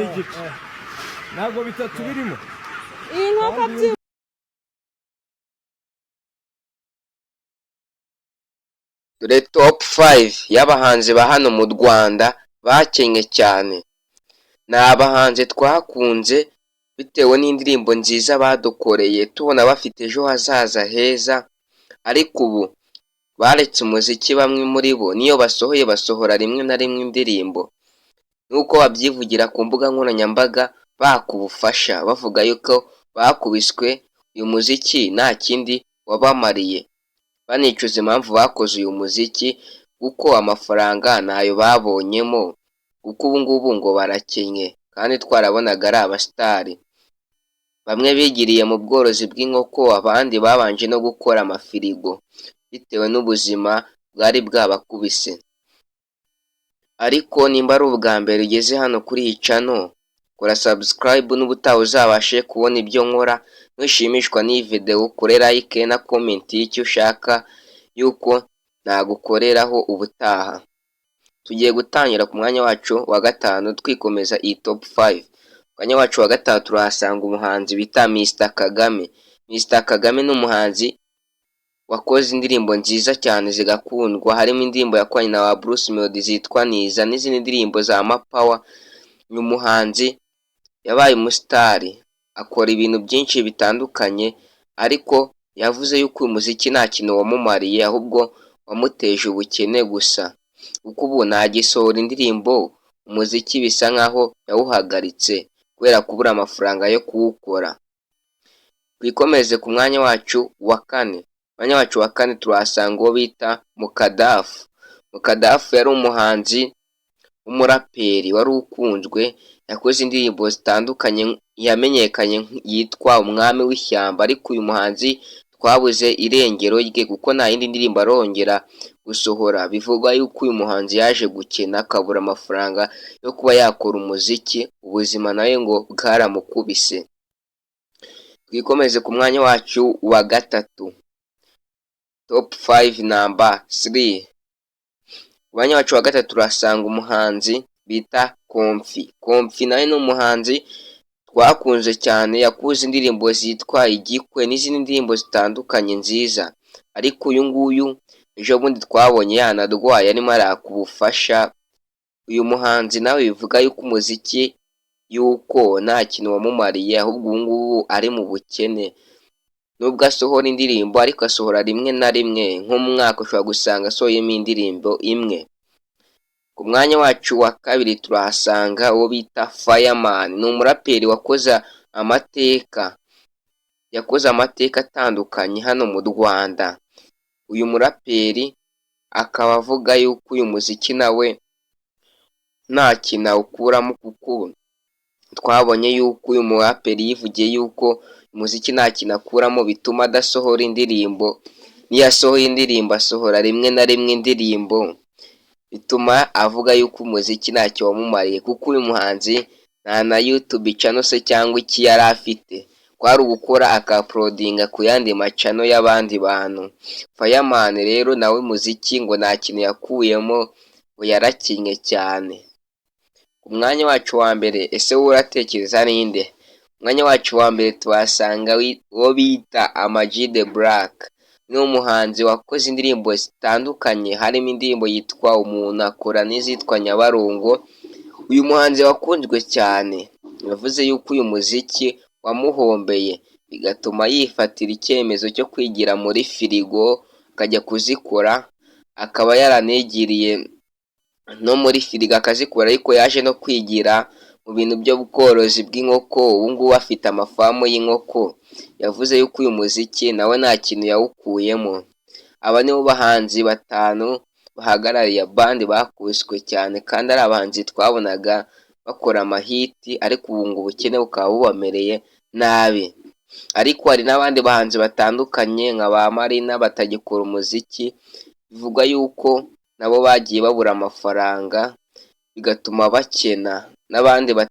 n'igice ntabwo bitatu birimo iyi nkoko byibuze dore top 5 y'abahanzi ba hano mu Rwanda bakennye cyane. Ni abahanzi twakunze bitewe n'indirimbo nziza badukoreye tubona bafite ejo hazaza heza, ariko ubu baretse umuziki. Bamwe muri bo niyo basohoye basohora rimwe na rimwe indirimbo nuko babyivugira ku mbuga nkoranyambaga baka ubufasha, bavuga yuko bakubiswe uyu muziki nta kindi wabamariye, banicuza impamvu bakoze uyu muziki kuko amafaranga ntayo babonyemo, kuko ubu ngubu ngo barakennye kandi twarabonaga ari abasitari. Bamwe bigiriye mu bworozi bw'inkoko, abandi babanje no gukora amafirigo bitewe n'ubuzima bwari bwabakubise. Ariko nimba ari ubwa mbere ugeze hano kuri iyi channel, kora subscribe n'ubutaha uzabashe kubona ibyo nkora. Nushimishwa n'iyi video kore like na comment y'icyo ushaka yuko nagukoreraho ubutaha. Tugiye gutangira ku mwanya wacu wa gatanu twikomeza iyi top 5. Mwanya wacu wa gatanu turahasanga umuhanzi bita Mr Kagame. Mr Kagame ni umuhanzi wakoze indirimbo nziza cyane zigakundwa, harimo indirimbo yakoranye na Bruce Melody zitwa Niza n'izindi ndirimbo za Mapower. Uyu muhanzi yabaye umusitari, akora ibintu byinshi bitandukanye, ariko yavuze yuko uyu muziki nta kintu wamumariye ahubwo wamuteje ubukene gusa, kuko ubu ntagisohora indirimbo. Umuziki bisa nkaho yawuhagaritse kubera kubura amafaranga yo kuwukora. Twikomeze ku mwanya wacu wa kane. Mwanya wacu wa kane turahasanga uwo bita Mukadafu. Mukadafu yari umuhanzi w'umuraperi wari ukunzwe, yakoze indirimbo zitandukanye, yamenyekanye yitwa Umwami w'Ishyamba. Ariko uyu muhanzi twabuze irengero rye kuko nta yindi ndirimbo arongera gusohora. Bivugwa yuko uyu muhanzi yaje gukena akabura amafaranga yo kuba yakora umuziki, ubuzima nawe ngo bwaramukubise. Twikomeze ku mwanya wacu wa gatatu, top 5 number 3. Mwanya wacu wa gatatu turasanga umuhanzi bita Komfi. Komfi nawe ni umuhanzi twakunze cyane, yakuze indirimbo zitwa Igikwe n'izindi ndirimbo zitandukanye nziza. Ariko uyu nguyu ejo bundi twabonye yanarwaye arimo araka ubufasha. Uyu muhanzi nawe bivuga yuko umuziki yuko nta kintu wamumariye, ahubwo ubu ngubu ari mu bukene. Nubwo asohora indirimbo ariko asohora rimwe na rimwe, nk'umwaka ushobora gusanga asohoyemo indirimbo imwe. Ku mwanya wacu wa kabiri turahasanga uwo bita Fireman. Ni umuraperi wakoze amateka atandukanye hano mu Rwanda. Uyu muraperi akaba avuga yuko uyu muziki nawe nta kintu awukuramo, kuko twabonye yuko uyu muraperi yivugiye yuko umuziki nta kintu akuramo, bituma adasohora indirimbo. Niyo asohoye indirimbo asohora rimwe na rimwe indirimbo, bituma avuga yuko umuziki ntacyo wamumariye, kuko uyu muhanzi nta na YouTube channel se cyangwa iki yari afite, kwari ugukora akaplodinga ku yandi macano y'abandi bantu. Fireman rero nawe muziki ngo nta kintu yakuyemo, ngo yarakinye cyane. Ku mwanya wacu wa mbere, ese wowe uratekereza ninde? Umwanya wacu wa mbere tuhasanga uwo bita Ama-G The Black. Ni umuhanzi wakoze indirimbo zitandukanye, harimo indirimbo yitwa Umuntu, akora n'izitwa Nyabarongo. Uyu muhanzi wakunzwe cyane yavuze yuko uyu muziki wamuhombeye, bigatuma yifatira icyemezo cyo kwigira muri firigo akajya kuzikora. Akaba yaranegiriye no muri firigo akazikora, ariko yaje no kwigira mu bintu by'ubworozi bw'inkoko. Ubu ngubu afite amafamu y'inkoko. Yavuze yuko uyu muziki nawe nta kintu yawukuyemo. Aba nibo bahanzi batanu bahagarariye abandi bakubiswe cyane, kandi ari abahanzi twabonaga bakora amahiti, ariko ubu ngo ubukene bukaba bubamereye nabi. Ariko hari n'abandi bahanzi batandukanye nka ba Marina batagikora umuziki, bivugwa yuko nabo bagiye babura amafaranga bigatuma bakena, n'abandi